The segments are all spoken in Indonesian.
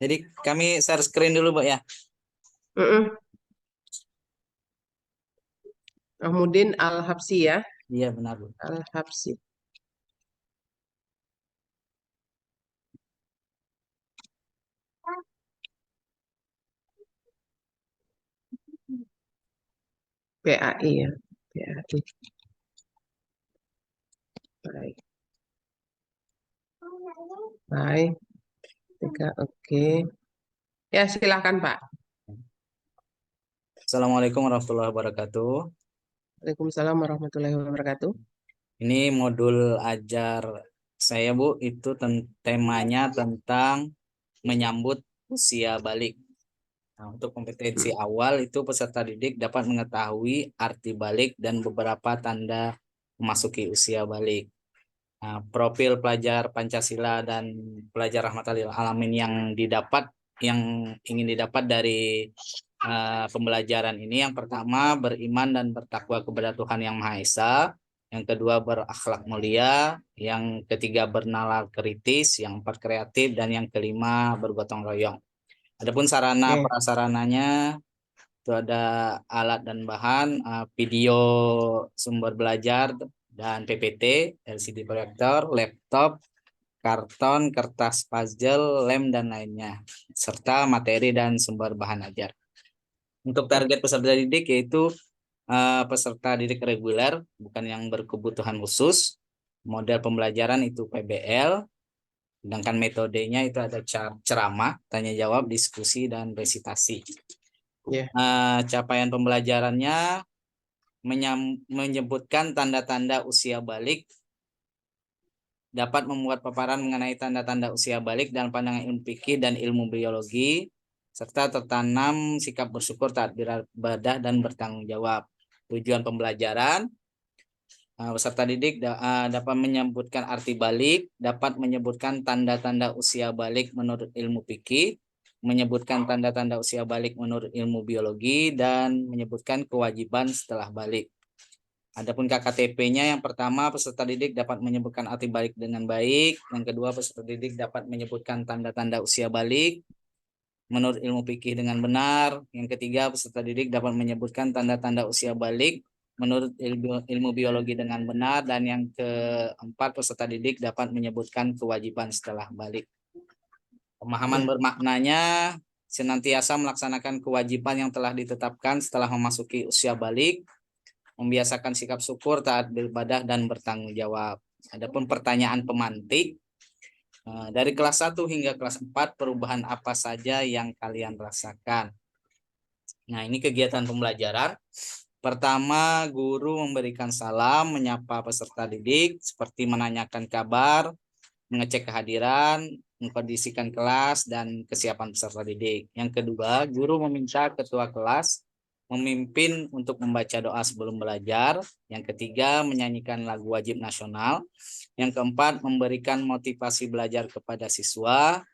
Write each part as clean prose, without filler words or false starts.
Jadi kami share screen dulu, Bu ya. Mm-mm. Ahmudin Al-Habsi ya. Iya, benar, Bu. Al-Habsi. PAI ya. PAI. Baik. Baik. Tiga, oke. Ya, silakan Pak. Assalamualaikum warahmatullahi wabarakatuh. Waalaikumsalam warahmatullahi wabarakatuh. Ini modul ajar saya, Bu, itu temanya tentang menyambut usia balik. Nah, untuk kompetensi Hmm. awal itu peserta didik dapat mengetahui arti balik dan beberapa tanda memasuki usia balik. Nah, profil pelajar Pancasila dan pelajar Rahmatan lil Alamin yang ingin didapat dari pembelajaran ini, yang pertama beriman dan bertakwa kepada Tuhan Yang Maha Esa, yang kedua berakhlak mulia, yang ketiga bernalar kritis, yang empat kreatif, dan yang kelima bergotong royong. Adapun sarana Oke. prasarananya itu ada alat dan bahan, video sumber belajar dan PPT, LCD proyektor, laptop, karton, kertas puzzle, lem, dan lainnya, serta materi dan sumber bahan ajar. Untuk target peserta didik yaitu peserta didik reguler, bukan yang berkebutuhan khusus. Model pembelajaran itu PBL, sedangkan metodenya itu ada ceramah, tanya jawab, diskusi, dan resitasi. Ya. Capaian pembelajarannya menyebutkan tanda-tanda usia balik, dapat membuat paparan mengenai tanda-tanda usia balik dan pandangan ilmu fikih dan ilmu biologi, serta tertanam sikap bersyukur, taat beribadah, dan bertanggung jawab. Tujuan pembelajaran, peserta didik dapat menyebutkan arti balik, dapat menyebutkan tanda-tanda usia balik menurut ilmu fikih, menyebutkan tanda-tanda usia balik menurut ilmu biologi, dan menyebutkan kewajiban setelah balik. Adapun KKTP-nya, yang pertama peserta didik dapat menyebutkan arti balik dengan baik, yang kedua peserta didik dapat menyebutkan tanda-tanda usia balik menurut ilmu fikih dengan benar, yang ketiga peserta didik dapat menyebutkan tanda-tanda usia balik menurut ilmu biologi dengan benar, dan yang keempat peserta didik dapat menyebutkan kewajiban setelah balik. Pemahaman Ya. bermaknanya senantiasa melaksanakan kewajiban yang telah ditetapkan setelah memasuki usia balik, membiasakan sikap syukur, taat beribadah, dan bertanggung jawab. Adapun pertanyaan pemantik, dari kelas 1 hingga kelas 4, perubahan apa saja yang kalian rasakan? Nah, ini kegiatan pembelajaran. Pertama, guru memberikan salam, menyapa peserta didik, seperti menanyakan kabar, mengecek kehadiran, mengkondisikan kelas, dan kesiapan peserta didik. Yang kedua, guru meminta ketua kelas memimpin untuk membaca doa sebelum belajar. Yang ketiga, menyanyikan lagu wajib nasional. Yang keempat, memberikan motivasi belajar kepada siswa.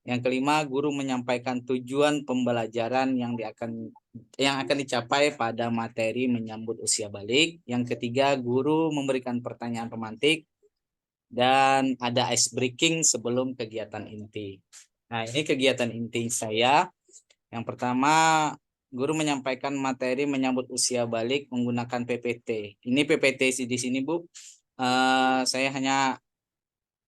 Yang kelima, guru menyampaikan tujuan pembelajaran yang akan dicapai pada materi menyambut usia balik. Yang ketiga, guru memberikan pertanyaan pemantik, dan ada ice breaking sebelum kegiatan inti. Nah, ini kegiatan inti saya. Yang pertama, guru menyampaikan materi menyambut usia balik menggunakan PPT. Ini PPT di sini, Bu. Saya hanya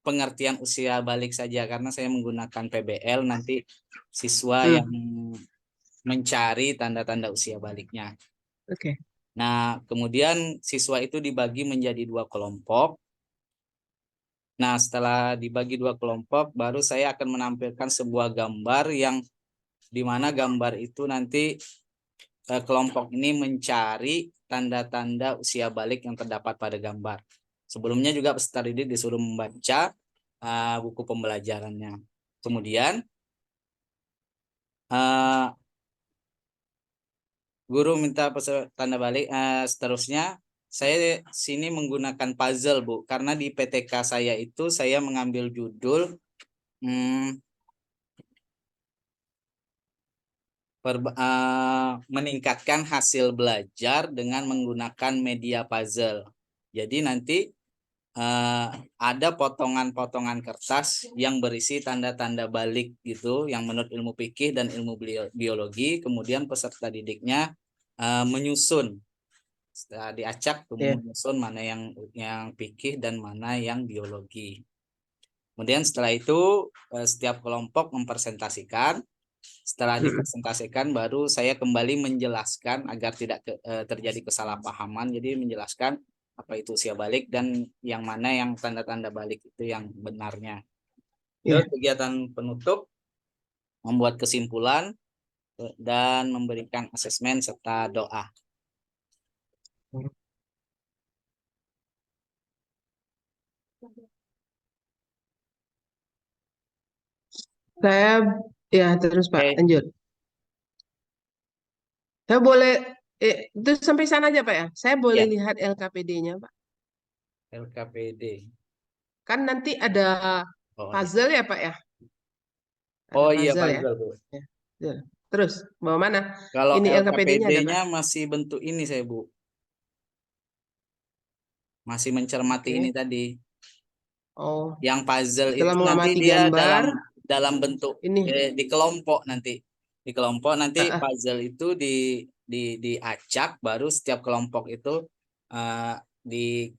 pengertian usia balik saja karena saya menggunakan PBL, nanti siswa yang Hmm. mencari tanda-tanda usia baliknya. Oke. Nah, kemudian siswa itu dibagi menjadi dua kelompok. Nah, setelah dibagi dua kelompok, baru saya akan menampilkan sebuah gambar yang dimana gambar itu nanti kelompok ini mencari tanda-tanda usia balik yang terdapat pada gambar. Sebelumnya juga peserta didik disuruh membaca buku pembelajarannya. Kemudian uh, guru minta tanda balik. Seterusnya saya sini menggunakan puzzle, Bu, karena di PTK saya itu saya mengambil judul hmm, meningkatkan hasil belajar dengan menggunakan media puzzle. Jadi nanti ada potongan-potongan kertas yang berisi tanda-tanda balik gitu, yang menurut ilmu fikih dan ilmu biologi. Kemudian peserta didiknya menyusun, setelah diacak Ya. menyusun mana yang fikih dan mana yang biologi. Kemudian setelah itu setiap kelompok mempresentasikan. Setelah dipresentasikan baru saya kembali menjelaskan agar tidak terjadi kesalahpahaman. Jadi menjelaskan apa itu usia balik dan yang mana yang tanda-tanda balik itu yang benarnya. Ya. Kegiatan penutup membuat kesimpulan dan memberikan asesmen serta doa. Saya ya terus Pak, Oke, lanjut. Saya boleh itu sampai sana aja Pak ya. Saya boleh ya, lihat LKPD-nya Pak. LKPD. Kan nanti ada Oh, iya. puzzle ya Pak ya. Ada Oh iya, puzzle ya. puzzle, Bu. Ya. Ya. Terus bawa mana? Kalau Ini LKPD-nya ada Pak. LKPD-nya masih bentuk ini saya, Bu. Masih mencermati ini Oke. tadi. Oh, Yang puzzle setelah itu nanti mengamati dia gambar dalam bentuk ini. di kelompok nanti. Di kelompok nanti Ah, ah. puzzle itu diacak, baru setiap kelompok itu eh,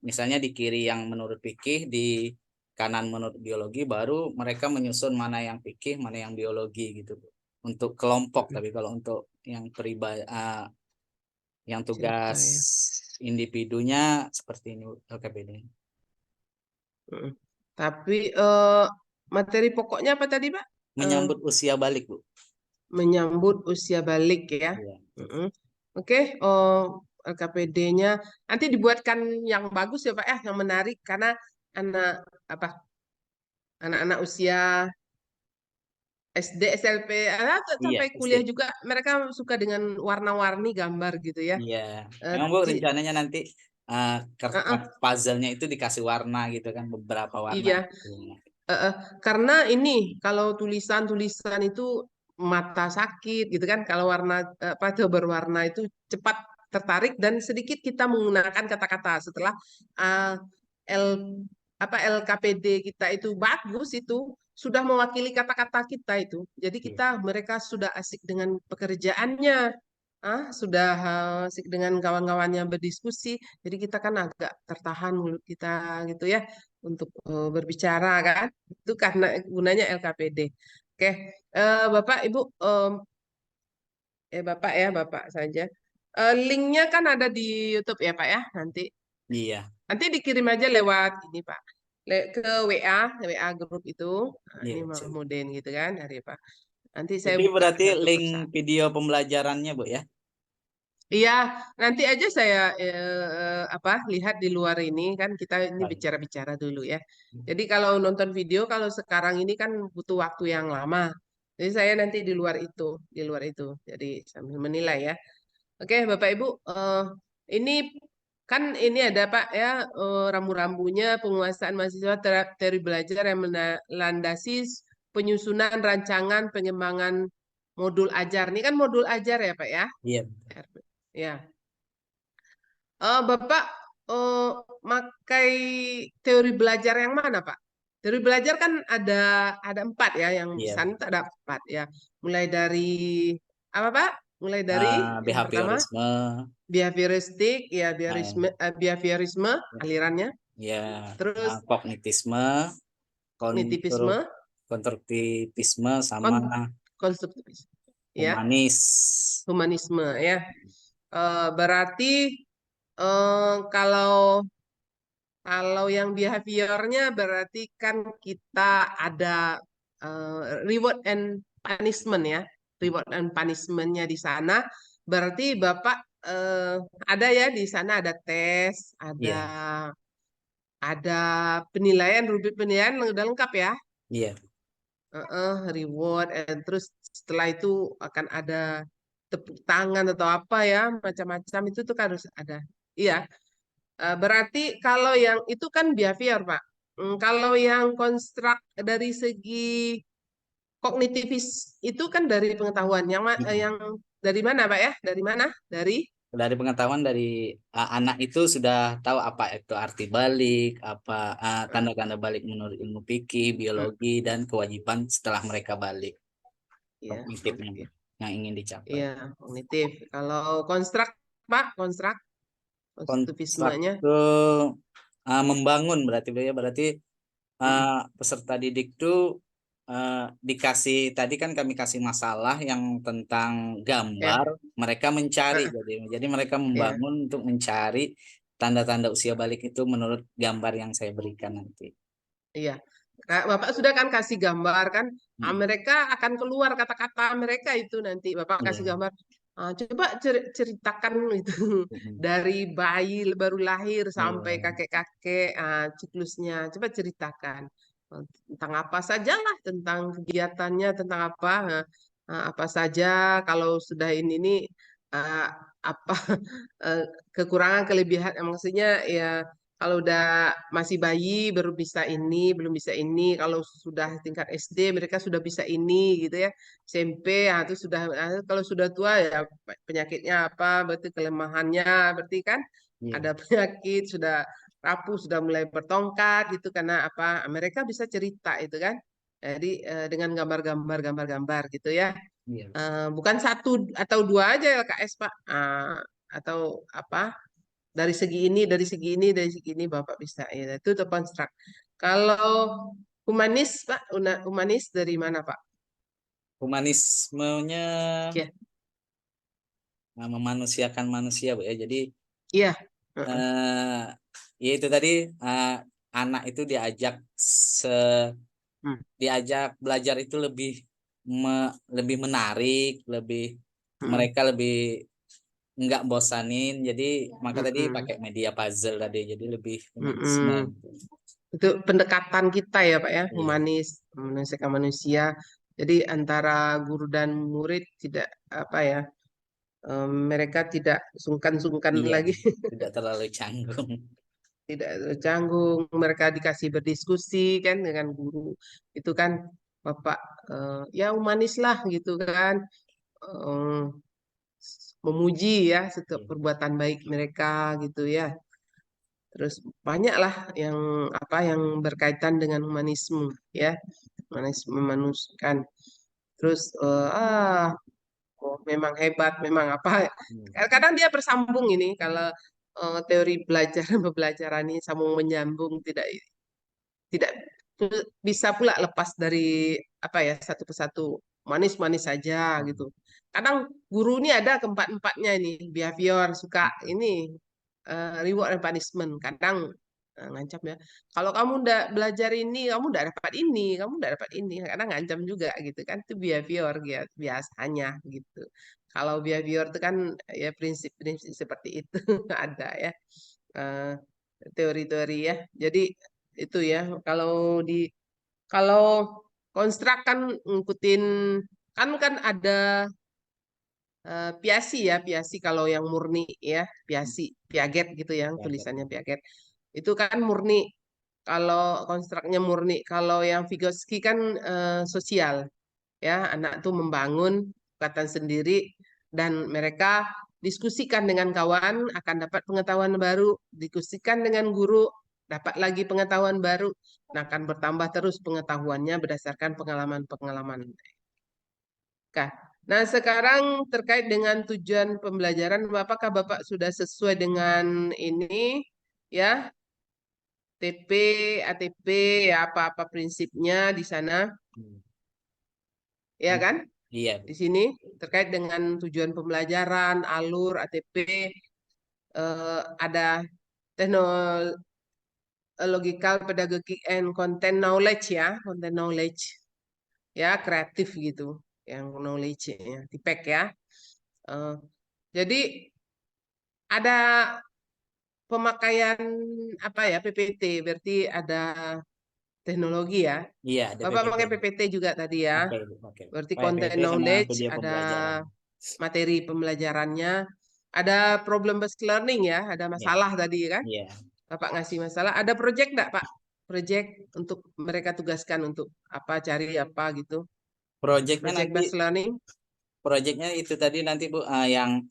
misalnya di kiri yang menurut fikih, di kanan menurut biologi, baru mereka menyusun mana yang fikih, mana yang biologi gitu. Untuk kelompok, tapi kalau untuk yang pribadi yang tugas Cerita ya. individunya seperti ini LKPD. Mm. Tapi materi pokoknya apa tadi Pak? Eh, Menyambut usia balik, Bu. menyambut usia balik ya. Iya. Mm-mm. Oke, LKPD-nya nanti dibuatkan yang bagus ya Pak ya, yang menarik karena anak apa anak-anak usia SD, SLP, atau Iya, sampai pasti. kuliah juga mereka suka dengan warna-warni gambar gitu ya. Iya. Eh, Memang Bu ji- rencananya nanti kertas uh-uh, puzzle-nya itu dikasih warna gitu kan, beberapa warna iya. gitu. Karena ini kalau tulisan-tulisan itu mata sakit gitu kan kalau warna apa itu berwarna itu cepat tertarik dan sedikit kita menggunakan kata-kata setelah uh, L apa LKPD kita itu bagus itu sudah mewakili kata-kata kita itu. Jadi Iya. mereka sudah asik dengan pekerjaannya. Sudah asik dengan kawan-kawannya berdiskusi. Jadi kita kan agak tertahan mulut kita gitu ya untuk berbicara kan. Itu karena gunanya LKPD. Oke, Bapak, Ibu, Bapak ya, Bapak saja. Linknya kan ada di YouTube ya, Pak ya. Iya. Nanti dikirim aja lewat ini, Pak. Ke WA grup itu. Nah, ini Iya. Siap. Moden gitu kan, dari Pak. Nanti saya Jadi buka berarti satu link persatu. video pembelajarannya, Bu ya? Iya, nanti aja saya apa lihat di luar ini kan kita ini Baik. bicara-bicara dulu ya. Jadi kalau nonton video kalau sekarang ini kan butuh waktu yang lama. Jadi saya nanti di luar itu. Jadi sambil menilai ya. Oke, Bapak Ibu, ini kan ini ada Pak ya rambu-rambunya penguasaan mahasiswa teori belajar yang melandasi penyusunan rancangan pengembangan modul ajar. Ini kan modul ajar ya Pak ya. Iya. Ya, Bapak eh, makai teori belajar yang mana, Pak? Teori belajar kan ada empat ya, yang di Iya. sana itu ada empat ya. Mulai dari apa, Pak? Mulai dari yang pertama Behaviorisme, behavioristik, ya eh, behaviorisme alirannya. ya, Terus kognitisme, kontro, kognitivisme, konstruktivisme sama kon konstruktivisme, ya, humanis. humanisme ya. Berarti kalau Kalau yang behaviornya berarti kan kita ada reward and punishment ya. Reward and punishmentnya di sana. Berarti Bapak ada ya di sana ada tes, Iya. ada penilaian, rubrik penilaian udah lengkap ya. Iya. Reward, terus setelah itu akan ada tepuk tangan atau apa ya, macam-macam itu tuh kan harus ada. Iya, berarti kalau yang itu kan behavior, Pak. Kalau yang konstruk dari segi kognitivis itu kan dari pengetahuan. Yang dari mana, Pak ya? Dari mana? Dari dari pengetahuan dari anak itu sudah tahu apa itu arti balik, apa Eh, tanda-tanda balik menurut ilmu fikih, mm, biologi, dan kewajiban setelah mereka balik, Iya, kognitifnya oke. yang ingin dicapai. Iya, kognitif. Kalau konstruk, Pak, konstruk, Konstrak konstruktivismenya. itu membangun berarti Mm-mm. peserta didik tuh dikasih tadi kan kami kasih masalah yang tentang Ya, gambar, mereka mencari eh, jadi mereka ya, membangun untuk mencari tanda-tanda usia balik itu menurut gambar yang saya berikan nanti. iya. Bapak sudah kan kasih gambar kan, Hmm. mereka akan keluar kata-kata mereka itu nanti. Bapak kasih Iya. gambar. Coba ceritakan itu Hmm. dari bayi baru lahir sampai Iya. kakek-kakek ciklusnya. Coba ceritakan. Tentang apa sajalah, tentang kegiatannya, tentang apa, apa saja. Kalau sudah ini nih eh, apa eh, kekurangan kelebihan, maksudnya ya kalau udah masih bayi baru bisa ini, belum bisa ini. Kalau sudah tingkat SD mereka sudah bisa ini gitu ya. SMP ya itu sudah, kalau sudah tua ya penyakitnya apa, berarti kelemahannya, berarti kan Iya. ada penyakit, sudah rapuh, sudah mulai bertongkat gitu karena apa? Mereka bisa cerita itu kan. Jadi dengan gambar-gambar gitu ya. Iya. Bukan satu atau dua aja LKS Pak. Atau apa? Dari segi ini, dari segi ini, dari segi ini Bapak bisa. Ya, itu terkonstruk. Kalau humanis, Pak, humanis dari mana, Pak? Humanismenya Ya, memanusiakan manusia, Bu ya. Jadi iya. Heeh. eh, ya itu tadi eh, anak itu se Hmm. diajak belajar itu lebih menarik, Hmm. mereka lebih nggak bosanin. Jadi maka tadi Hmm. pakai media puzzle tadi, jadi lebih humanisme. Hmm. Itu pendekatan kita ya, Pak ya, Iya, humanis, manusia manusia. Jadi antara guru dan murid tidak apa ya, mereka tidak sungkan-sungkan iya, lagi. tidak terlalu canggung. Tidak canggung, mereka dikasih berdiskusi kan dengan guru itu kan Bapak, ya humanis lah gitu kan, eh, memuji ya setiap Iya, perbuatan baik mereka gitu ya, terus banyak lah yang apa yang berkaitan dengan humanisme ya, humanisme memanusiakan, terus oh, memang hebat memang apa, iya, kadang dia bersambung ini kalau teori belajar pembelajaran ini sambung menyambung, tidak bisa pula lepas dari apa ya satu persatu, manis-manis saja iya. gitu. Kadang guru ini ada keempat-empatnya ini, behavior suka ini, reward and punishment. Kadang ngancam ya. Kalau kamu ndak belajar ini, kamu ndak dapat ini, kamu ndak dapat ini. Kadang ngancam juga gitu kan. Itu behavior ya, biasanya gitu. Kalau behavior itu kan ya prinsip-prinsip seperti itu ada ya. Eh, teori-teori ya. Jadi itu ya. Kalau konstrak kan ngikutin, kan ada Piasi ya, Piasi kalau yang murni ya, Piasi, Piaget gitu yang Ya, tulisannya gitu. Piaget. Itu kan murni. Kalau konstruknya murni, kalau yang Vygotsky kan sosial ya, anak tuh membangun kekuatan sendiri dan mereka diskusikan dengan kawan akan dapat pengetahuan baru, diskusikan dengan guru dapat lagi pengetahuan baru, nah akan bertambah terus pengetahuannya berdasarkan pengalaman-pengalaman. Kak. Nah, sekarang terkait dengan tujuan pembelajaran, apakah Bapak sudah sesuai dengan ini ya, TP, ATP, ya apa-apa prinsipnya di sana, Hmm. ya kan? Iya, Di sini terkait dengan tujuan pembelajaran, alur, ATP, ada teknologi, logical, pedagogic, and content knowledge ya, content knowledge, ya kreatif gitu, yang knowledge ya, TPEK ya. Eh, jadi ada pemakaian apa ya, PPT, berarti ada teknologi ya. iya ada Bapak PPT. pakai PPT juga tadi ya. Oke, oke. Berarti PPT content sama knowledge, video ada pembelajaran. materi pembelajarannya, ada problem based learning ya, ada Iya, masalah tadi kan. iya. Bapak ngasih masalah, ada project enggak, Pak? Project untuk mereka tugaskan untuk apa, cari apa gitu. Proyeknya Project nanti based learning. Proyeknya itu tadi nanti Bu, yang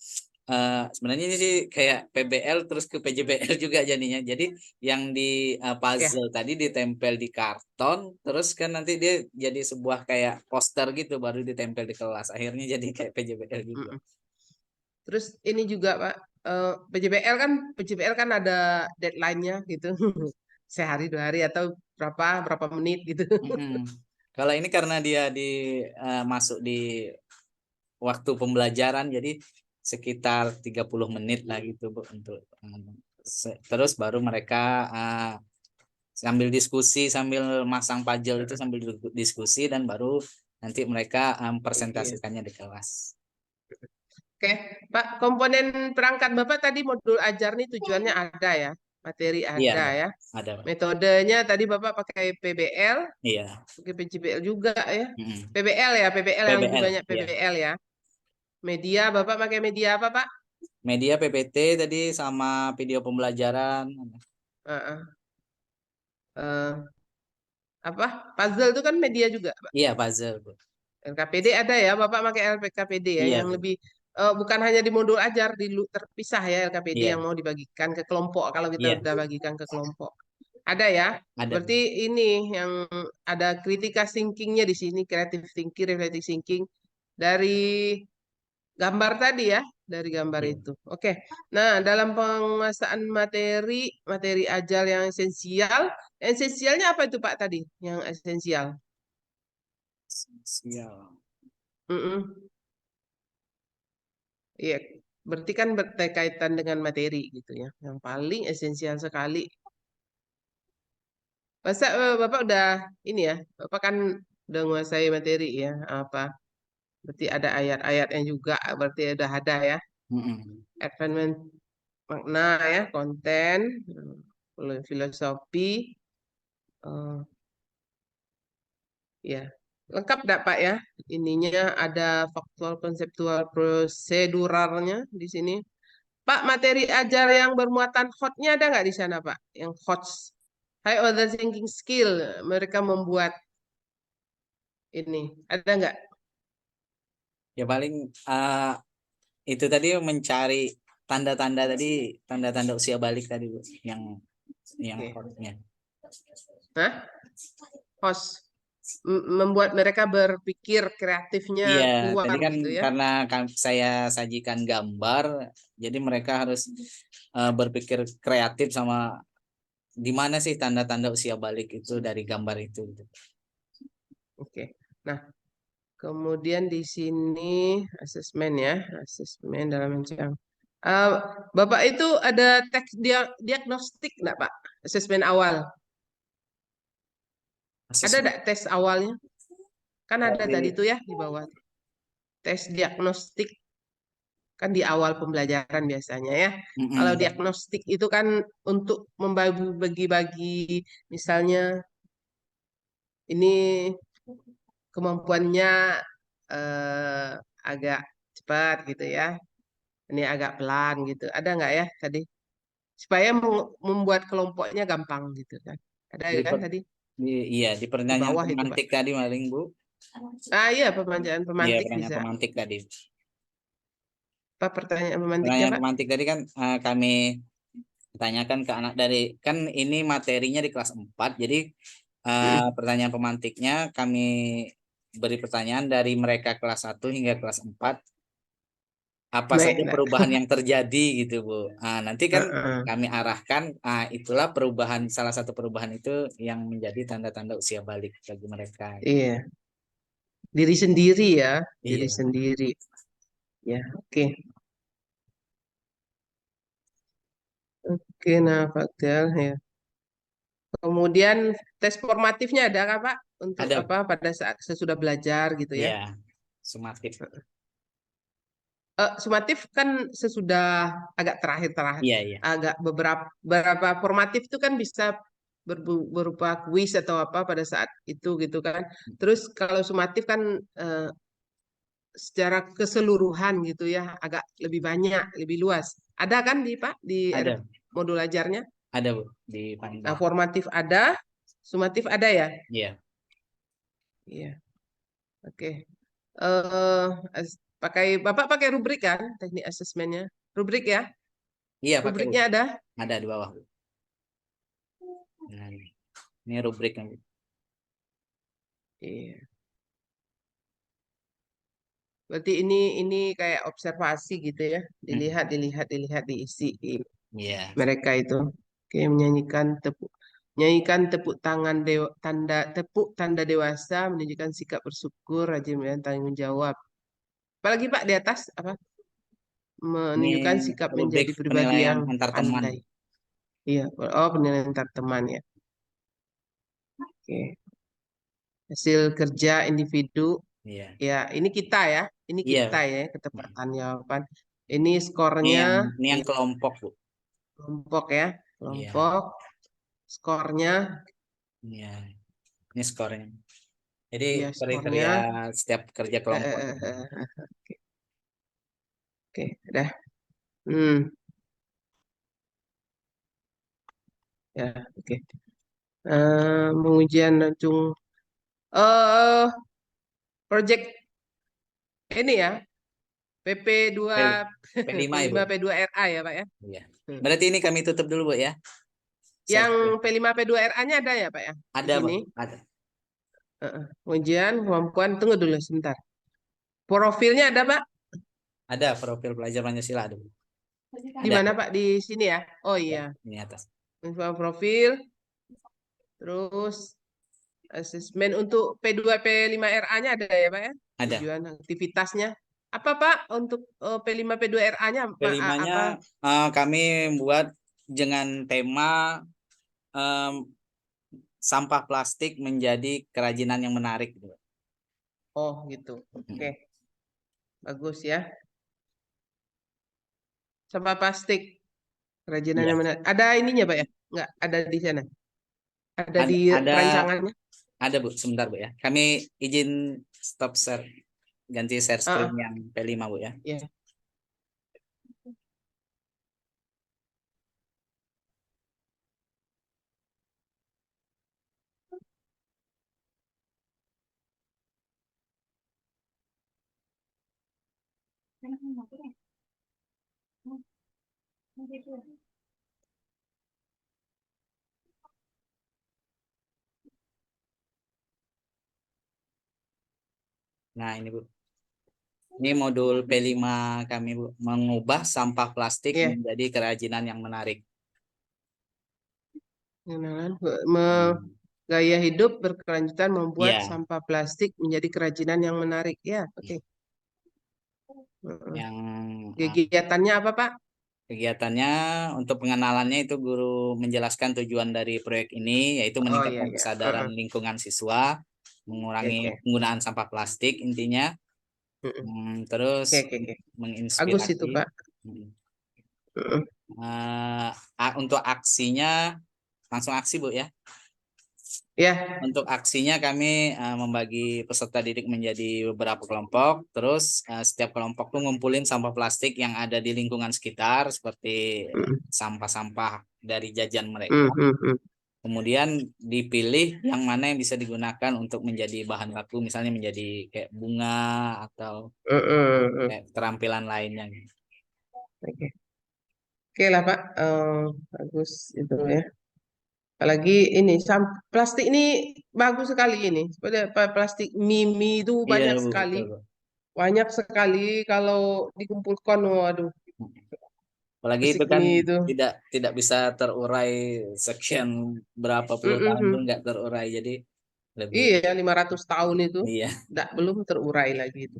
sebenarnya ini sih kayak PBL terus ke PJBL juga jadinya. Jadi yang di Ya. puzzle tadi ditempel di karton, terus kan nanti dia jadi sebuah kayak poster gitu baru ditempel di kelas. Akhirnya jadi kayak PJBL juga. Mm-mm. Terus ini juga Pak, PJBL kan ada deadline-nya gitu. Sehari 2 hari atau berapa menit gitu. Mm-mm. Kalau ini karena dia masuk di waktu pembelajaran jadi sekitar 30 menit lah gitu Bu untuk terus baru mereka sambil diskusi sambil masang puzzle itu sambil diskusi dan baru nanti mereka Iya. presentasikannya di kelas. Oke, Pak, komponen perangkat Bapak tadi modul ajar nih tujuannya ada ya, materi Iya ada ada. ya. Ada Pak. Metodenya tadi Bapak pakai PBL, Iya. pakai PJBL juga ya. Mm-mm. PBL yang lebih PBL banyak ya. PBL ya. Media Bapak pakai media apa Pak? Media PPT tadi sama video pembelajaran. Heeh. Eh, apa? Puzzle itu kan media juga, Pak. Iya puzzle Bu. LKPD ada ya, Bapak pakai LKPD ya, Iya yang Bu. lebih bukan hanya di modul ajar, terpisah ya LKPD Iya. yang mau dibagikan ke kelompok kalau kita Iya. udah bagikan ke kelompok. Ada ya. Ada. Berarti ini yang ada critical thinkingnya di sini, creative thinking, reflective thinking dari gambar tadi ya, dari gambar Iya. itu. Oke. Nah, dalam penguasaan materi ajar yang esensialnya apa itu Pak tadi? Yang esensial. Siap. Mm-mm. Iya, berarti kan berkaitan dengan materi gitu ya. Yang paling esensial sekali. Masa Bapak udah ini ya, Bapak kan udah menguasai materi ya, apa? Berarti ada ayat-ayatnya juga, berarti udah ada ya. Mm-mm. Advancement makna ya, konten, filosofi, eh, ya. Lengkap enggak Pak ya? Ininya ada faktual, konseptual, proseduralnya di sini. Pak, materi ajar yang bermuatan hotnya ada nggak di sana, Pak? Yang hot. High order thinking skill. Mereka membuat ini. Ada nggak? Ya paling itu tadi mencari tanda-tanda tadi tanda-tanda usia balik tadi Bu yang Oke. hotnya. Hah? Host. Membuat mereka berpikir kreatifnya Iya, keluar tadi kan gitu ya. karena saya sajikan gambar, jadi mereka harus berpikir kreatif sama di mana sih tanda-tanda usia balik itu dari gambar itu gitu. Oke. Nah, kemudian di sini asesmen ya. Asesmen dalam macam. Eh, Bapak itu ada teks diagnostik nggak, Pak? Asesmen awal. Ada Asesmen nggak tes awalnya? Kan ada tadi dari tuh ya di bawah. Tes diagnostik kan di awal pembelajaran biasanya ya. Kalau mm-mm, diagnostik itu kan untuk membagi-bagi misalnya ini kemampuannya eh, agak cepat gitu ya. Ini agak pelan gitu. Ada nggak ya tadi? Supaya membuat kelompoknya gampang gitu kan. Ada di, kan tadi iya di di pertanyaan bawah itu Pak. pemantik tadi maling Bu. Ah iya pemanjaan Iya pemantik pertanyaan bisa. pemantik tadi. Apa pertanyaan pemantiknya Pertanyaan Pak? pemantik tadi kan kami tanyakan ke anak dari kan ini materinya di kelas 4 jadi pertanyaan pemantiknya kami beri pertanyaan dari mereka kelas 1 hingga kelas 4 apa saja Baik, perubahan yang terjadi gitu Bu. Nanti kan Nak. kami arahkan itulah perubahan salah satu perubahan itu yang menjadi tanda-tanda usia balik bagi mereka. Iya. Diri sendiri ya, diri Iya. sendiri. Ya, oke. Oke, nah Fadel ya. Kemudian tes formatifnya ada kah Pak? Untuk Ada apa pada saat sesudah belajar gitu ya. ya sumatif. Sumatif kan sesudah agak terakhir-terakhir, Iya iya. agak beberapa formatif itu kan bisa berupa kuis atau apa pada saat itu gitu kan. Terus kalau sumatif kan eh, secara keseluruhan gitu ya, agak lebih banyak, lebih luas. Ada kan di Pak di Ada modul ajarnya? ada Bu di paling Nah, bawah. formatif ada, sumatif ada ya? Iya. Iya, oke. Eh, Bapak pakai rubrik kan teknik asesmennya? Rubrik ya? Iya, pakai Bu. Rubriknya ada? Ada di bawah Bu. Nah, ini rubriknya Bu. Iya. Berarti ini kayak observasi gitu ya. Mm. Dilihat diisi Iya. mereka itu. Oke, menyanyikan tepuk tangan tepuk tanda dewasa, menunjukkan sikap bersyukur, rajin dan tanggung jawab. Apalagi Pak di atas apa? Ini Menunjukkan sikap rubrik menjadi pribadi penilaian yang antar teman. pandai. Iya, oh penilaian antar teman ya. Oke. Hasil kerja individu. Iya. Ya, ini kita ya. Ini kita Iya. ya, ketepatan jawaban. Ini Ini skornya yang ya, kelompok Bu. kelompok ya. Iya. Kelompok skornya Iya. Ini skornya. Jadi ya kriteria skornya setiap kerja eh, kelompok. eh, eh, eh. Oke, udah. Hmm, ya, oke. Pengujian langsung eh project ini ya, PP P- 2 P5 Ibu. P5 P2RA ya, Pak ya. Iya. Hmm. Berarti ini kami tutup dulu Bu ya. Yang Saya P5 P2RA-nya ada ya, Pak ya? Di ada Bu. sini. Ada. Pengujian kemampuan, tunggu dulu sebentar. Profilnya ada, Pak? Ada profil pelajar Pancasila ada Bu. Di Ada. mana, Pak? Di sini ya? Oh Ya, iya. ini atas. Info profil, terus asesmen untuk P2 P5RA-nya ada ya, Pak ya? Ada. Tujuan aktivitasnya. Apa, Pak, untuk P5 P2RA-nya Kelimanya apa? kami buat dengan tema em, sampah plastik menjadi kerajinan yang menarik gitu. Oh, gitu. Oke, Mm. bagus ya. Sampah plastik, kerajinan Iya. yang mana? Ada ininya, Pak ya? Nggak, ada di sana. Ada di Ada perancangannya. ada Bu, sebentar Bu ya. Kami izin stop share, ganti share Ah, screen ah, yang P5 Bu ya. ya. Nah, ini Bu. Ini modul P5 kami Bu, mengubah sampah plastik Ya, menjadi kerajinan yang menarik. pengenalan Hmm. gaya hidup berkelanjutan membuat Iya, sampah plastik menjadi kerajinan yang menarik. Ya, oke. Heeh. yang Kegiatannya apa, Pak? kegiatannya untuk pengenalannya itu guru menjelaskan tujuan dari proyek ini yaitu Oh iya meningkatkan ya. kesadaran Heeh. lingkungan siswa, Oke, mengurangi oke. penggunaan sampah plastik intinya. Heeh. Oke, Terus oke, oke. Bagus itu, menginspirasi. Pak. Hmm. Heeh. Untuk aksinya langsung aksi Bu ya. Ya. Untuk aksinya kami membagi peserta didik menjadi beberapa kelompok. Terus setiap kelompok tuh ngumpulin sampah plastik yang ada di lingkungan sekitar seperti Heeh. sampah-sampah dari jajan mereka. Heeh, heeh, Kemudian dipilih yang mana yang bisa digunakan untuk menjadi bahan baku, misalnya menjadi kayak bunga atau heeh, heeh. kayak keterampilan lainnya. Oke. Oke lah, Pak. Bagus itu ya. Apalagi ini plastik ini bagus sekali ini. Seperti apa, plastik mimi itu Iya banyak Bu, sekali. betul Bu. Banyak sekali kalau dikumpulkan, waduh, Apalagi itu plastik kan mie itu. tidak bisa terurai sekian berapa puluh Mm-mm, tahun pun mm. nggak terurai. Jadi lebih Iya, 500 tahun itu. iya Belum terurai lagi itu.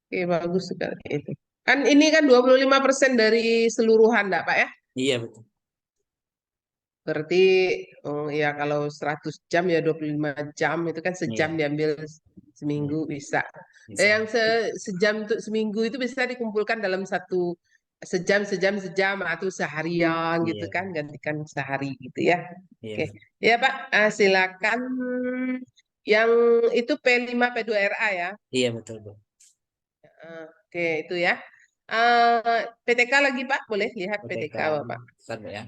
Oke, bagus sekali itu. Kan ini kan 25% dari seluruhan, enggak, Pak ya? iya betul. Berarti oh, ya kalau 100 jam ya 25 jam itu kan sejam Iya, diambil iya, seminggu bisa. bisa. Yang sejam untuk seminggu itu bisa dikumpulkan dalam sejam atau seharian gitu Iya, kan gantikan sehari gitu ya. iya Oke. betul. Ya Pak, silakan yang itu P5 P2RA ya. Iya betul Bu. Oke, itu ya. PTK lagi Pak, boleh lihat PTK PTK Bapak. Bentar, Bu ya.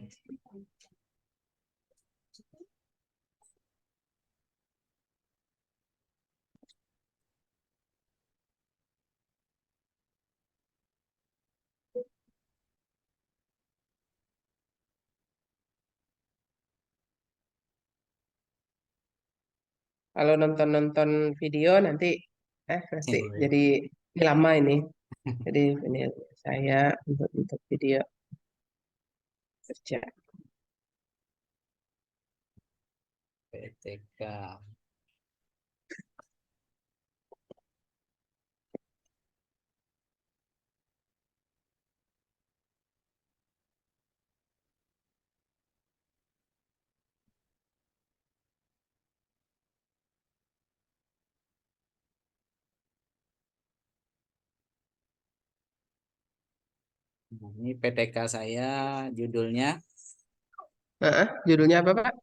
Kalau nonton video nanti nanti Boleh. jadi ini lama ini. Jadi ini saya untuk video kerja. PTK. Nah, ini PTK saya judulnya Judulnya apa, Pak?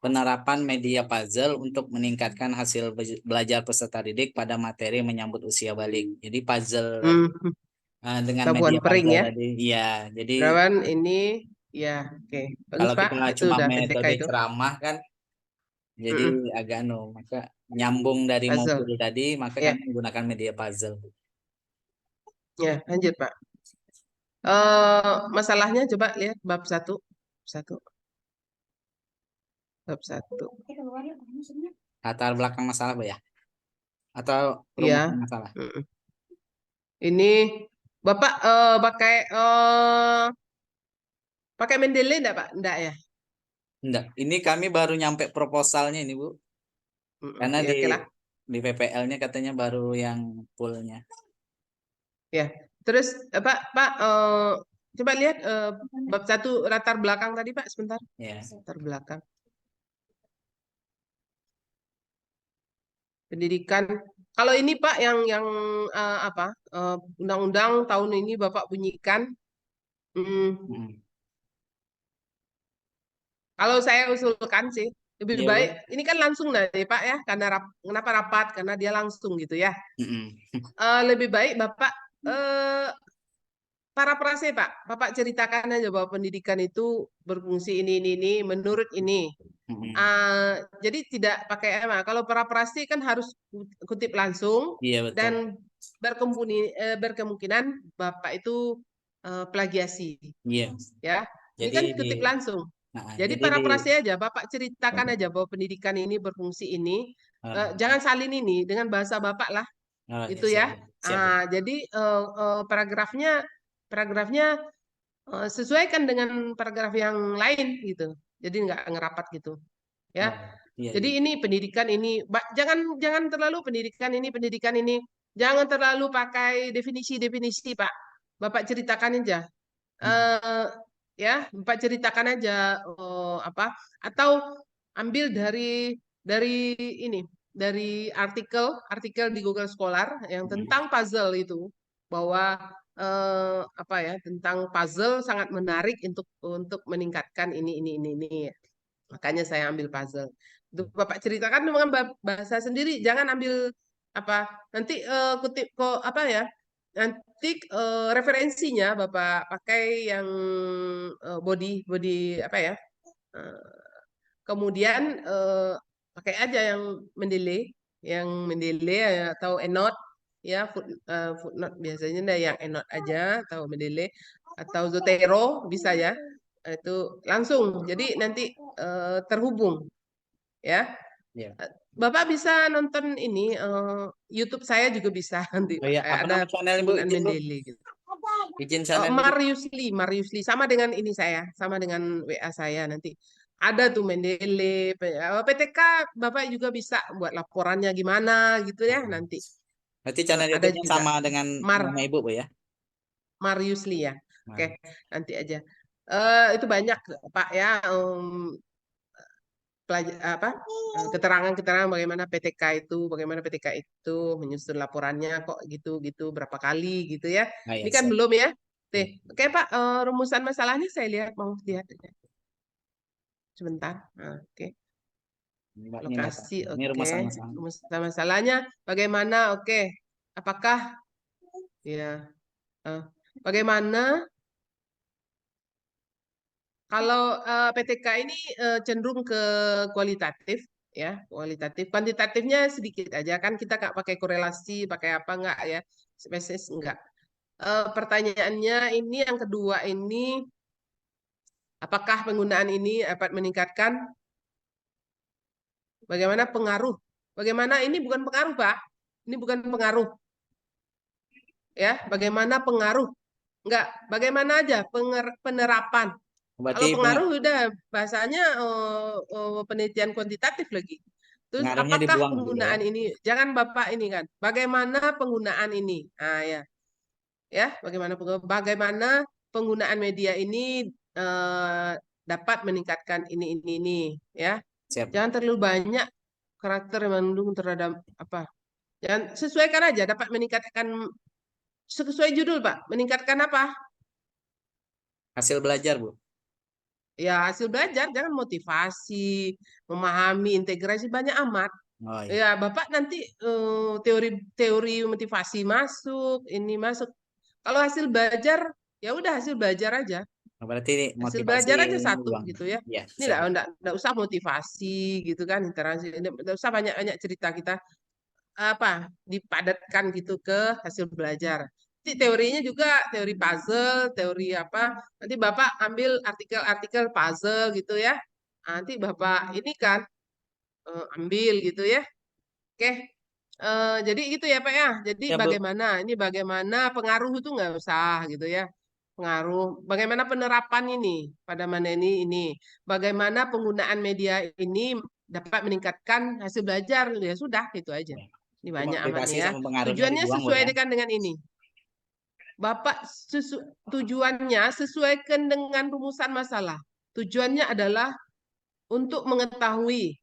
penerapan media puzzle untuk meningkatkan hasil belajar peserta didik pada materi menyambut usia balik. Jadi puzzle tadi, Hmm, dengan Labuan media Pering puzzle ya. tadi, iya. Jadi Berawan ini ya, oke. Bagus, kalau Pak. kita Itu cuma udah PTK metode itu. ceramah kan, jadi Mm-mm. agak maka nyambung dari Puzzle. modul tadi, maka Ya, kami menggunakan media puzzle. ya, lanjut, Pak. Masalahnya coba lihat bab satu. Satu. Bab satu. Latar belakang masalah, Bu ya? Atau rumusan Ya. masalah? Mm-mm. Ini Bapak pakai Mendeley enggak, Pak? Enggak ya? Enggak, ini kami baru nyampe proposalnya ini, Bu. Karena Ya, oke lah. di PPL-nya katanya baru yang fullnya. Ya. Terus Pak coba lihat bab satu latar belakang tadi, Pak, sebentar. Ya. Latar belakang pendidikan. Kalau ini Pak yang undang-undang tahun ini Bapak bunyikan. hmm, Mm. Kalau saya usulkan sih lebih Iya, baik Bu. ini kan langsung nih Pak ya, karena kenapa rapat? Karena dia langsung gitu ya. Mm-mm. Lebih baik Bapak eh, parafrase Pak. Bapak ceritakan aja bahwa pendidikan itu berfungsi ini menurut ini. Mm-mm. Jadi tidak pakai emang. Kalau parafrase kan harus kutip langsung Iya, betul. dan berkemungkinan Bapak itu plagiasi Iya. ya. Ini Jadi kan di kutip langsung. nah, Jadi jadi di parafrase aja, Bapak ceritakan aja bahwa pendidikan ini berfungsi ini. oh, Jangan salin ini dengan bahasa Bapak lah, oh, ya, gitu siap, ya. Bu. Siap, Bu. Jadi paragrafnya sesuaikan dengan paragraf yang lain gitu. Jadi nggak ngerapat gitu, ya. Oh, iya, Jadi iya. ini pendidikan ini, jangan jangan terlalu pendidikan ini, jangan terlalu pakai definisi-definisi, Pak. Bapak ceritakan aja. Mm. eh ya, Bapak ceritakan aja apa atau ambil dari ini dari artikel di Google Scholar yang Mm. tentang puzzle itu bahwa apa ya tentang puzzle sangat menarik untuk meningkatkan ini ya. Makanya saya ambil puzzle. Untuk Bapak ceritakan dengan bahasa sendiri, jangan ambil apa nanti kutip kok apa ya. Nanti referensinya Bapak pakai yang body body apa ya? eh, Kemudian pakai aja yang Mendeley atau Enot ya footnote biasanya ada yang Enot aja atau Mendeley atau Zotero bisa ya. Itu langsung. Jadi nanti terhubung ya. Iya. Bapak bisa nonton ini YouTube saya juga bisa nanti Oh Pak. ya, apa Ada nama channel, Bu? penggunaan Izin, Bu. Mendeley gitu. Izin channel itu. Marius Lee sama dengan ini saya, sama dengan WA saya nanti. Ada tuh Mendeley, PTK Bapak juga bisa buat laporannya gimana gitu ya Mm. nanti. Berarti channel Ada YouTube-nya juga sama dengan Mar nama Ibu, Bu ya? Marius Lee ya. Oke, Nah, nanti aja. Itu banyak Pak ya apa keterangan-keterangan bagaimana PTK itu menyusun laporannya kok gitu-gitu berapa kali gitu ya. ah, Ini ya, kan siap. belum ya. Ya. Oke Pak, rumusan masalahnya saya lihat mau lihat sebentar. Oke. Mbak, ini Bapak. Lokasi Ini oke. rumusan masalah. Rumusan masalahnya bagaimana? Oke. Apakah ya eh, bagaimana kalau PTK ini cenderung ke kualitatif ya, kualitatif. Kuantitatifnya sedikit aja kan kita nggak pakai korelasi, pakai apa nggak ya, spesies nggak. Pertanyaannya ini yang kedua ini, apakah penggunaan ini dapat meningkatkan Bagaimana pengaruh? Bagaimana ini bukan pengaruh, Pak. Ini bukan pengaruh. Ya, bagaimana pengaruh? Enggak, bagaimana aja penerapan. Berarti Kalau pengaruh udah bahasanya penelitian kuantitatif lagi. Terus pengaruhnya apakah dibuang dulu ya. penggunaan ini? Jangan Bapak ini kan. Bagaimana penggunaan ini? Nah, ya. Ya, bagaimana penggunaan media ini dapat meningkatkan ini ya. Siap. Jangan terlalu banyak karakter yang mengandung terhadap apa. Jangan sesuaikan aja dapat meningkatkan sesuai judul, Pak. Meningkatkan apa? Hasil belajar, Bu. Ya, hasil belajar, jangan motivasi, memahami, integrasi banyak amat. Oh iya. Ya, Bapak nanti teori motivasi masuk, ini masuk. Kalau hasil belajar, ya udah hasil belajar aja. Berarti ini Hasil motivasi belajar aja ini satu dibuang. gitu ya. Iya, Ini siap. enggak usah motivasi gitu kan, interaksi, enggak usah banyak-banyak cerita kita apa dipadatkan gitu ke hasil belajar. Nanti teorinya juga teori puzzle, teori apa. Nanti Bapak ambil artikel-artikel puzzle gitu ya. Nanti Bapak ini kan ambil gitu ya. Oke. Jadi gitu ya Pak ya. Jadi Ya, Bu. bagaimana pengaruh itu nggak usah gitu ya. Pengaruh. Bagaimana penerapan ini pada mana ini. Bagaimana penggunaan media ini dapat meningkatkan hasil belajar. Ya sudah itu aja. Ini Cuma banyak amat motivasi nih ya. sama pengaruhnya Tujuannya dibuang, Bu sesuai ya. dengan ini. Bapak tujuannya sesuaikan dengan rumusan masalah. Tujuannya adalah untuk mengetahui,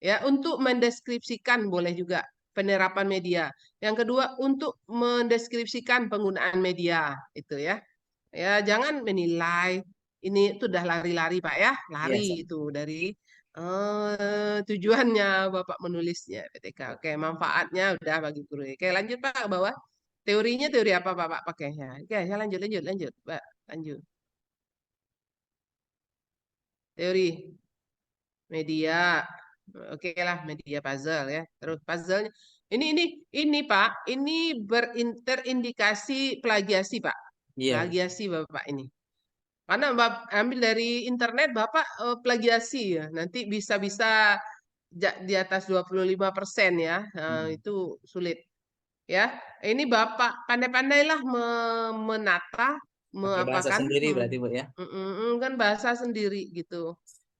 ya, untuk mendeskripsikan boleh juga penerapan media. Yang kedua untuk mendeskripsikan penggunaan media, itu ya. Ya, jangan menilai ini itu udah lari-lari Pak ya, Iya, siap. lari itu dari tujuannya Bapak menulisnya PTK. Oke, manfaatnya udah bagi guru. Oke, lanjut Pak ke bawah. Teorinya teori apa Bapak pakainya? Oke, ya lanjut, Pak. Lanjut. Teori media. Oke lah, media puzzle ya. Terus puzzle ini Pak, ini terindikasi plagiasi Pak. Iya, Bu. Plagiasi Bapak ini. Karena Bapak ambil dari internet Bapak plagiasi ya. Nanti bisa-bisa di atas 25% ya. Itu sulit ya. Ini Bapak pandai-pandailah menata, Pakai bahasa kan sendiri berarti, Bu ya. kan bahasa sendiri gitu.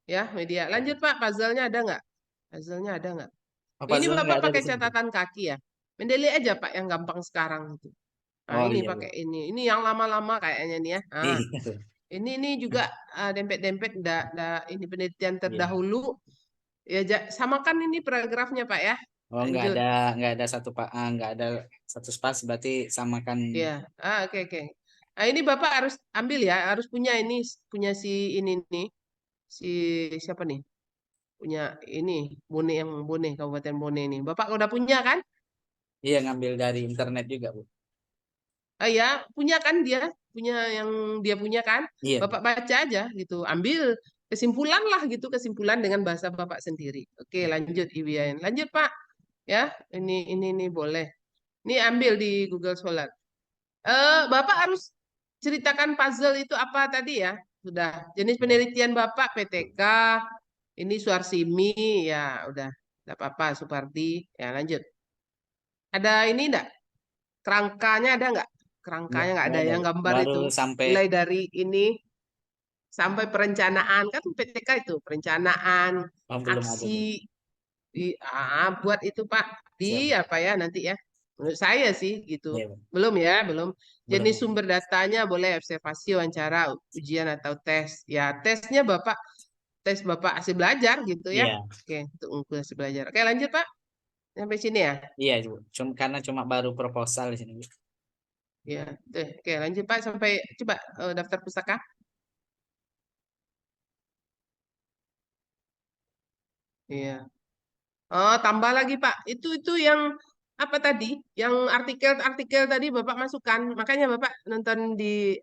Ya, media. Lanjut Pak, puzzle-nya ada nggak? Puzzle-nya ada nggak? Oh, Ini puzzle nggak Bapak ada di pakai sini, Bu. catatan kaki ya. Mendelik aja Pak yang gampang sekarang itu. Nah, Oh ini iya, Bu. pakai ini. Ini yang lama-lama kayaknya nih ya. Nah, Iya, Bu. ini juga dempet-dempet ini penelitian Iya. terdahulu. Ya, samakan ini paragrafnya Pak ya. Oh, Lanjut. nggak ada satu Pak, nggak ada satu spas berarti samakan. Ya, oke. Nah, ini Bapak harus ambil ya, harus punya ini, punya si ini nih, si siapa nih? Punya ini, Bone, Kabupaten Bone ini. Bapak udah punya kan? Iya, ngambil dari internet juga, Bu. Ya, punya kan dia, punya yang dia punya kan? Iya, Bu. Bapak baca aja gitu, ambil kesimpulan lah gitu, kesimpulan dengan bahasa Bapak sendiri. Oke, lanjut Iwian. Lanjut Pak. Ya, ini boleh. Ini ambil di Google Scholar. Bapak harus ceritakan puzzle itu apa tadi ya? Sudah. Jenis Iya. penelitian Bapak PTK, ini Suarsimi, ya udah. Tidak apa-apa, Supardi. Ya, lanjut. Ada ini enggak? Kerangkanya ada nggak? Kerangkanya nggak Nggak ada ada, yang Bu. gambar Baru itu. sampai Mulai dari ini sampai perencanaan kan PTK itu perencanaan oh, belum ada, Bu. aksi buat itu Pak Siap, di Bu. apa ya nanti ya. Menurut saya sih gitu. Iya, Bu. Belum ya, belum. Jenis Belum. sumber datanya boleh observasi, wawancara, ujian atau tes. Ya, tes Bapak hasil belajar gitu ya. Iya, Oke, untuk ukur hasil belajar. Oke, lanjut Pak. Sampai sini ya. iya, Bu. Karena cuma baru proposal di sini, Bu. Ya, oke lanjut Pak sampai coba daftar pustaka. Iya. Oh, tambah lagi Pak. Itu yang apa tadi? Yang artikel-artikel tadi Bapak masukkan. Makanya Bapak nonton di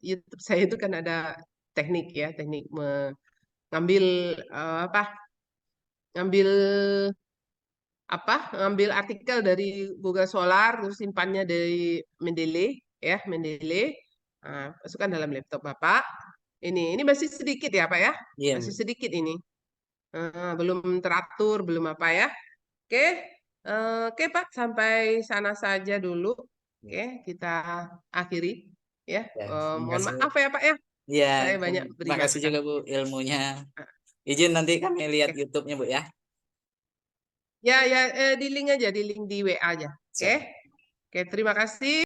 YouTube saya itu kan ada teknik ya, teknik mengambil apa? Ngambil Ngambil artikel dari Google Scholar terus simpannya dari Mendeley ya, Mendeley. Nah, masukkan dalam laptop Bapak. Ini masih sedikit ya Pak ya? Iya, Masih Bu. sedikit ini. belum teratur, belum apa ya. Oke, oke Pak, sampai sana saja dulu. Oke, kita akhiri ya. Ya, terima Mohon kasih Bu. maaf ya Pak ya, Ya, saya banyak terima kasih beringatkan. juga Bu ilmunya. Izin nanti kami lihat Oke. YouTube-nya Bu ya. Ya, ya, di link aja, di link di WA aja. Oke, Siap. oke, terima kasih.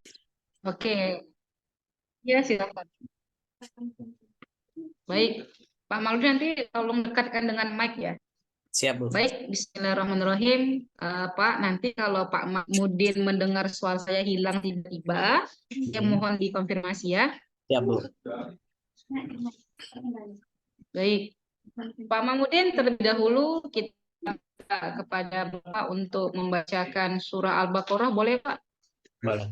Oke, ya silakan. Baik, Pak Mauludi nanti tolong dekatkan dengan mic ya. Siap Bu. Baik, Bismillahirrahmanirrahim. Pak, nanti kalau Pak Mahmudin mendengar suara saya hilang tiba-tiba, ya mohon dikonfirmasi ya. Siap Bu. Baik, Pak Mahmudin terlebih dahulu kita kepada Bapak untuk membacakan surah Al-Baqarah, boleh Pak? Boleh.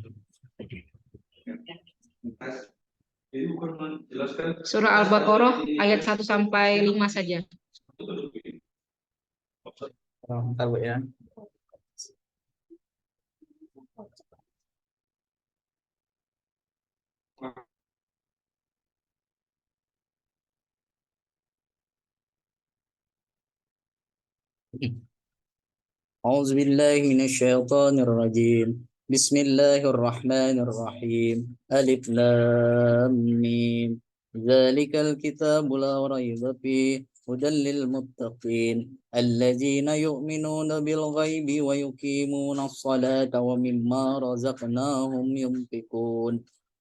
Surah Al-Baqarah ayat 1 sampai 5 saja. Bentar Bu ya. أعوذ بالله من الشيطان الرجيم. بسم الله الرحمن الرحيم. ألف لام ميم. ذلك الكتاب لا ريب فيه هدى للمتقين الذين يؤمنون بالغيب ويقيمون الصلاة ومما رزقناهم ينفقون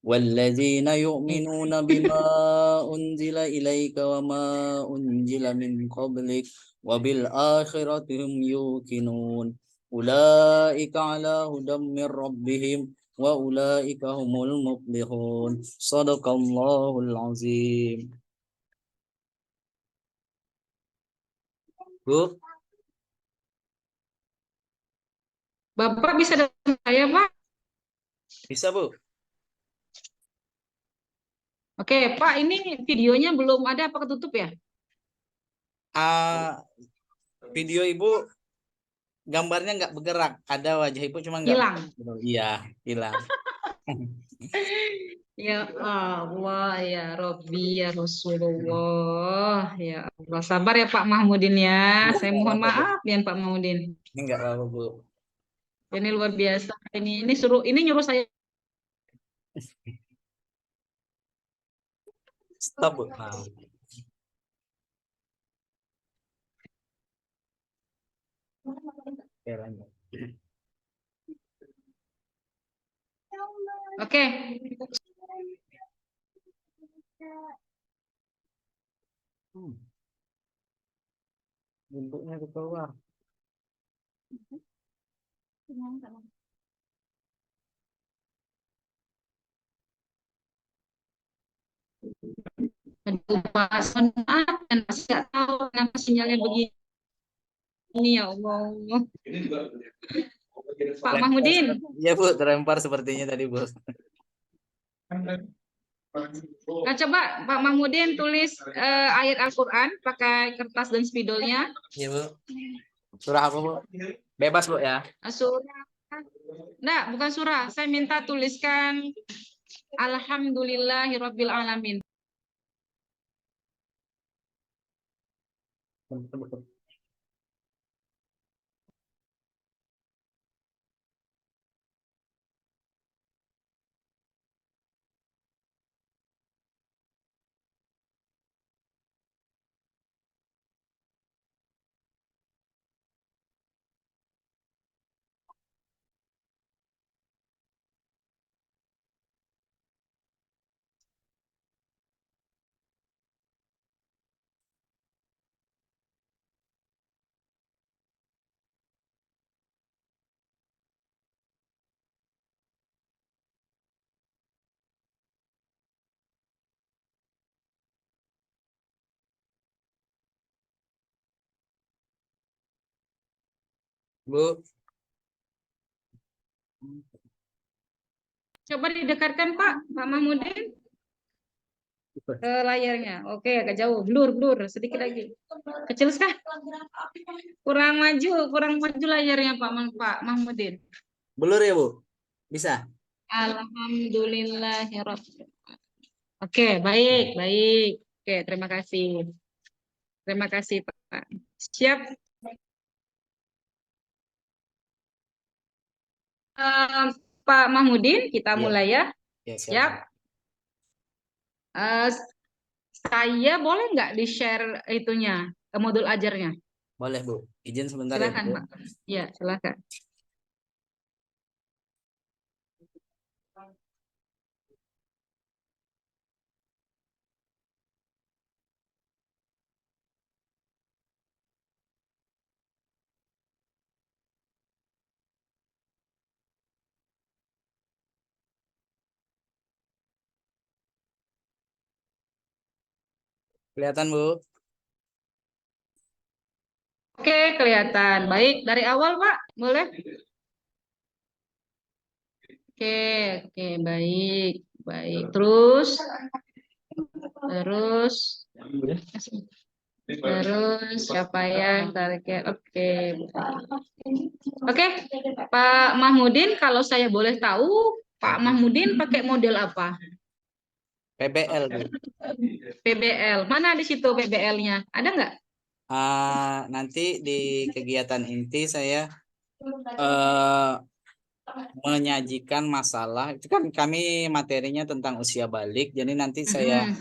والذين يؤمنون بما أنزل إليك وما أنزل من قبلك وبالآخرة هم يوقنون أولئك على هدى من ربهم وأولئك هم المفلحون صدق الله العظيم. Bu, Bapak bisa dengar saya, Pak? bisa Bu? Oke, Pak, ini videonya belum ada apa ketutup ya? Video Ibu gambarnya nggak bergerak, ada wajah Ibu cuma nggak Hilang. bergerak. Iya, hilang. Ya Allah, ya Robbi, ya Rasulullah, ya Allah. Sabar ya Pak Mahmudin ya. Saya Nggak mohon apa-apa, Bu. maaf ya Pak Mahmudin. Ini nggak apa-apa Bu. Ini luar biasa. Ini nyuruh saya. Stop Bu. Nah, oke, lanjut. Oke. Bentuknya ke keluar. Aduh, Pak, mohon maaf dan masih nggak tahu kenapa sinyalnya begini ya Allah. Pak Mahmudin. Iya Bu, terlempar sepertinya tadi Bu. Nah, coba Pak Mahmudin tulis ayat Al-Quran pakai kertas dan spidolnya. Iya Bu. Surah apa Bu? Bebas Bu ya. Surah. Nah, bukan surah. Saya minta tuliskan Alhamdulillahirabbil alamin. Bu. Coba didekatkan Pak Mahmudin ke layarnya. Oke, agak jauh. Blur, sedikit lagi. Kecil sekali. Kurang maju layarnya Pak Mahmudin. Blur ya Bu? Bisa? Alhamdulillahirabbil. Oke, baik. Oke, terima kasih. Terima kasih Pak Siap. Eh, Pak Mahmudin, kita Iya, mulai ya. ya siap. Siap. Eh, saya boleh nggak di-share itunya, modul ajarnya? Boleh Bu. Izin sebentar ya Silakan, Bu. Pak. Ya, silakan. Kelihatan Bu? Oke, kelihatan. Baik, dari awal, Pak. Boleh? Oke, oke, baik. Baik. Terus, siapa yang target? Oke. Oke, Pak Mahmudin, kalau saya boleh tahu, Pak Mahmudin pakai model apa? PBL Bu. PBL. Mana di situ PBL-nya? Ada nggak? Nanti di kegiatan inti saya eh, menyajikan masalah. Itu kan kami materinya tentang usia balik. Jadi nanti Mm-mm.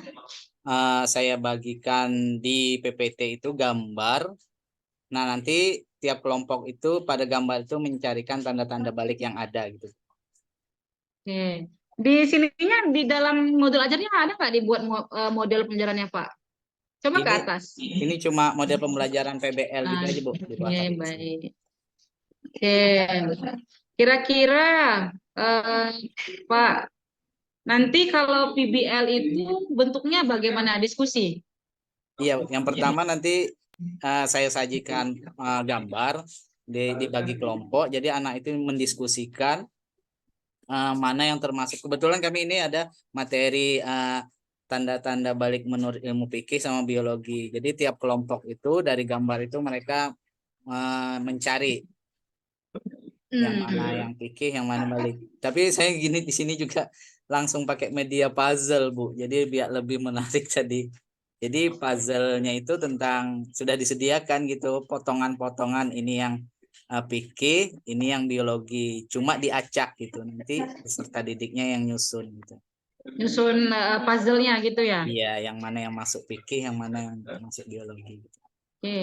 saya bagikan di PPT itu gambar. Nah, nanti tiap kelompok itu pada gambar itu mencarikan tanda-tanda balik yang ada gitu. Oke. Di sininya di dalam modul ajarnya ada nggak dibuat model pembelajarannya, Pak? Coba ke Ini atas. ini cuma model pembelajaran PBL gitu Nah, aja Bu di oke, belakang. baik. Oke. Kira-kira eh, Pak, nanti kalau PBL itu bentuknya bagaimana diskusi? Iya, yang pertama nanti saya sajikan gambar dibagi kelompok. Jadi anak itu mendiskusikan mana yang termasuk. Kebetulan kami ini ada materi tanda-tanda balik menurut ilmu fikih sama biologi. Jadi tiap kelompok itu dari gambar itu mereka mencari yang mana Hmm. yang fikih, yang mana balik. Tapi saya gini di sini juga langsung pakai media puzzle, Bu. Jadi biar lebih menarik tadi. Jadi puzzle-nya itu tentang sudah disediakan gitu, potongan-potongan ini yang fikih, ini yang biologi. Cuma diacak gitu. Nanti peserta didiknya yang nyusun gitu. Nyusun puzzle-nya gitu ya. Iya, yang mana yang masuk fikih, yang mana yang masuk biologi gitu. Oke.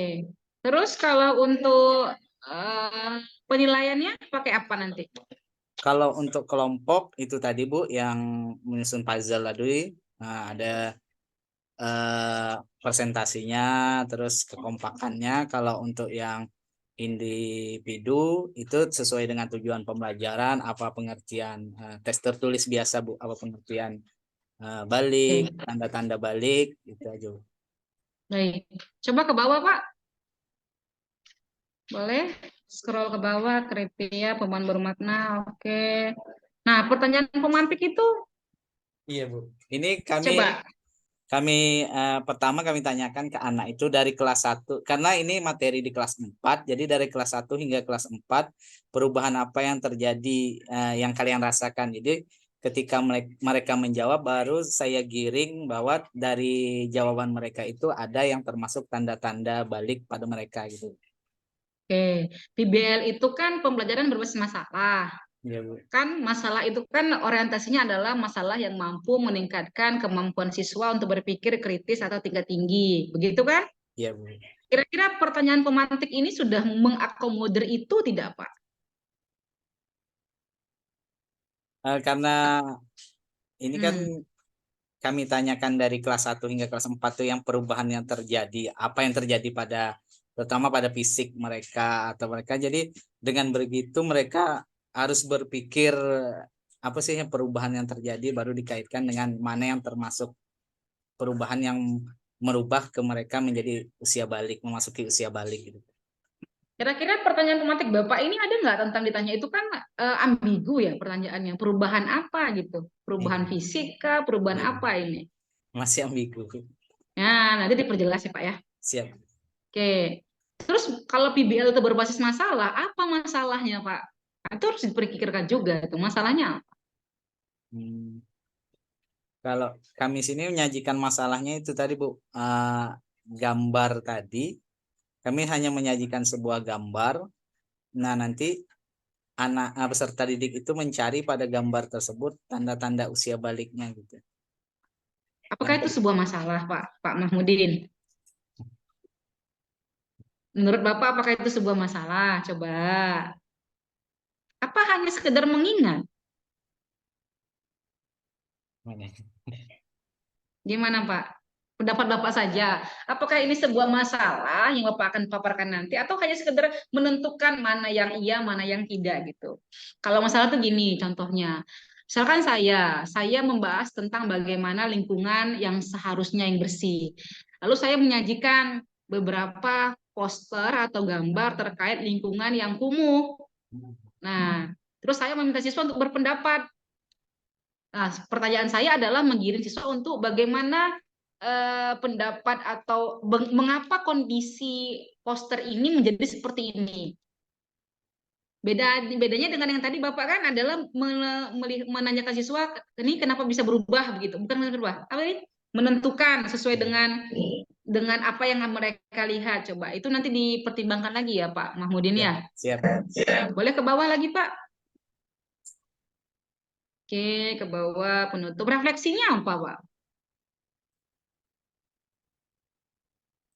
Terus kalau untuk eh, penilaiannya pakai apa nanti? Kalau untuk kelompok itu tadi Bu yang menyusun puzzle tadi ada presentasinya, terus kekompakannya. Kalau untuk yang individu itu sesuai dengan tujuan pembelajaran, apa pengertian tes tertulis biasa Bu, apa pengertian balik, Oke, tanda-tanda balik, itu aja Bu. baik. Coba ke bawah, Pak. Boleh? Scroll ke bawah, kriteria pemahaman bermakna. Oke. Nah, pertanyaan pemantik itu Iya Bu. Ini kami coba. kami pertama kami tanyakan ke anak itu dari kelas 1 karena ini materi di kelas 4 jadi dari kelas 1 hingga kelas 4 perubahan apa yang terjadi yang kalian rasakan. Jadi ketika mereka menjawab baru saya giring bahwa dari jawaban mereka itu ada yang termasuk tanda-tanda balik pada mereka gitu. Oke. PBL itu kan pembelajaran berbasis masalah. Iya Bu. Kan masalah itu kan orientasinya adalah masalah yang mampu meningkatkan kemampuan siswa untuk berpikir kritis atau tingkat tinggi. Begitu kan? Iya Bu. Kira-kira pertanyaan pemantik ini sudah mengakomodir itu tidak, Pak? Karena ini kan Hmm. kami tanyakan dari kelas 1 hingga kelas 4 tuh yang perubahan yang terjadi, apa yang terjadi pada terutama pada fisik mereka atau mereka. Jadi dengan begitu mereka harus berpikir apa sih yang perubahan yang terjadi baru dikaitkan dengan mana yang termasuk perubahan yang merubah ke mereka menjadi usia balik, memasuki usia balik gitu. Kira-kira pertanyaan pemantik Bapak ini ada nggak tentang ditanya itu kan ambigu ya pertanyaannya. Perubahan apa gitu? Perubahan Iya, fisik kah? Perubahan iya. apa ini? Masih ambigu. Nah, nanti diperjelas ya Pak ya. Siap. Oke. Terus kalau PBL itu berbasis masalah, apa masalahnya Pak? Nah, itu harus dipikirkan juga itu masalahnya apa? Hmm. Kalau kami sini menyajikan masalahnya itu tadi Bu, gambar tadi Kami hanya menyajikan sebuah gambar. Nah, nanti anak peserta didik itu mencari pada gambar tersebut tanda-tanda usia baliknya gitu. Apakah itu sebuah masalah, Pak Mahmudin? Menurut Bapak, apakah itu sebuah masalah? Coba. Apa hanya sekedar mengingat? Gimana, Pak? Pendapat Bapak saja. Apakah ini sebuah masalah yang Bapak akan paparkan nanti atau hanya sekedar menentukan mana yang iya, mana yang tidak gitu. Kalau masalah tuh gini contohnya. Misalkan saya membahas tentang bagaimana lingkungan yang seharusnya yang bersih. Lalu saya menyajikan beberapa poster atau gambar terkait lingkungan yang kumuh. Nah, terus saya meminta siswa untuk berpendapat. Nah, pertanyaan saya adalah menggiring siswa untuk bagaimana pendapat atau mengapa kondisi poster ini menjadi seperti ini. Bedanya dengan yang tadi Bapak kan adalah menanyakan siswa ini kenapa bisa berubah begitu, bukan berubah, apa ini? Menentukan sesuai dengan apa yang mereka lihat. Coba itu nanti dipertimbangkan lagi ya Pak Mahmudin ya. Siap. Boleh ke bawah lagi Pak. Oke, ke bawah penutup. Refleksinya apa Pak?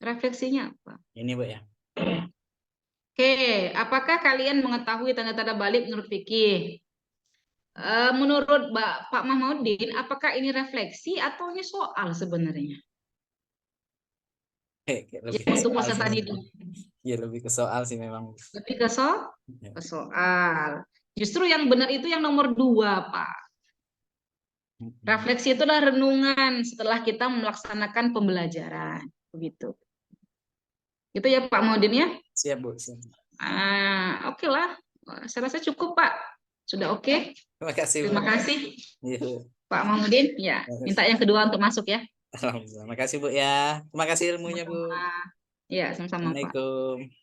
Refleksinya apa? Ini Bu ya. Oke, apakah kalian mengetahui tanda-tanda balik menurut fikih? Menurut Pak Mahmudin, apakah ini refleksi atau ini soal sebenarnya? Lebih Ya, ke untuk soal peserta sih. didik. Ya lebih ke soal sih memang. Lebih ke soal. Justru yang benar itu yang nomor 2, Pak. Refleksi itulah renungan setelah kita melaksanakan pembelajaran. Begitu. Gitu ya Pak Mahmudin ya? Siap Bu. Siap. Oke lah. Saya rasa cukup Pak. Sudah oke. Terima kasih Bu. Terima kasih Iya, Bu. Pak Mahmudin. Ya, minta yang kedua untuk masuk ya. Alhamdulillah. Terima kasih Bu ya. Terima kasih ilmunya Bu. Sama-sama. Ya, sama-sama Pak. Assalamualaikum.